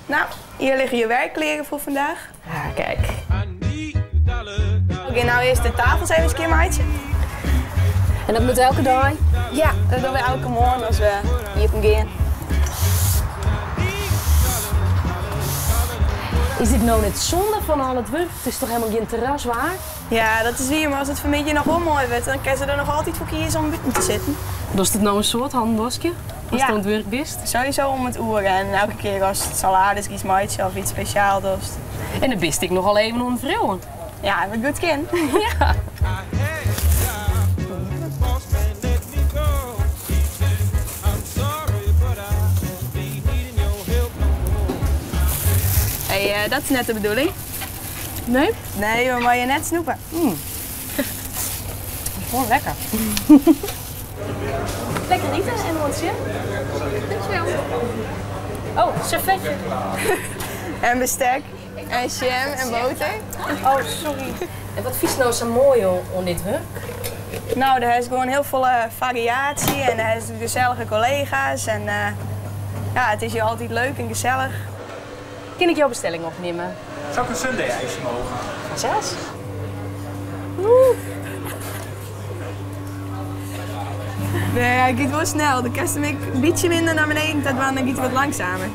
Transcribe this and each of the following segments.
Nou, hier liggen je werkkleren voor vandaag. Ja, kijk. Oké, nou eerst de tafels even een keer, maatje. En dat moet elke dag? Ja, dat doen we elke morgen als we hier gaan. Is dit nou net zonde van al het werk? Het is toch helemaal geen terras waar? Ja, dat is hier, maar als het vanmiddag nog wel mooi wordt, dan kan ze er nog altijd voor kiezen om buiten te zitten. Was dit nou een soort handwasje? Als het aan het werk bist? Sowieso om het uur en elke keer als het salades, iets maatje of iets speciaals doet. En dan wist ik nog al even om vrouwen. Ja, wat goed kind. Ja. Hey, dat is net de bedoeling. Nee? Nee, we mogen je net snoepen. Gewoon lekker. Lekker eten, Emmeltje. Dankjewel. Oh, servetje. En bestek. En jam en boter. Oh, sorry. En wat vies nou zo mooi om dit werk? Nou, er is gewoon heel veel variatie en er is gezellige collega's. En ja, het is hier altijd leuk en gezellig. Kan ik jouw bestelling opnemen? Zou ik een Sunday-ijsje mogen? Van 6? Nee, hij gaat wel snel. De kerst een beetje minder naar beneden, dat dan gaat wat langzamer.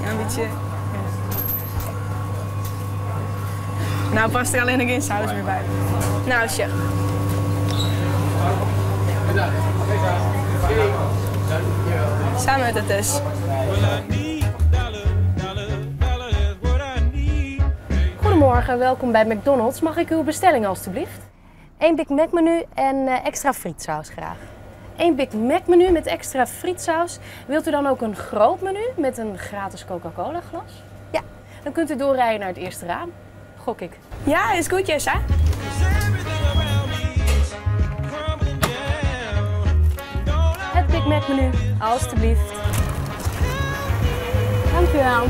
Ja, een beetje. Ja. Nou, past er alleen nog geen saus meer bij. Nou, chef. Samen met het dus. Goedemorgen, welkom bij McDonald's. Mag ik uw bestelling alstublieft? 1 Big Mac menu en extra frietsaus graag. 1 Big Mac menu met extra frietsaus. Wilt u dan ook een groot menu met een gratis Coca-Cola glas? Ja, dan kunt u doorrijden naar het eerste raam. Gok ik. Ja, is goed, Jessa. Het Big Mac menu, alstublieft. Dank u wel.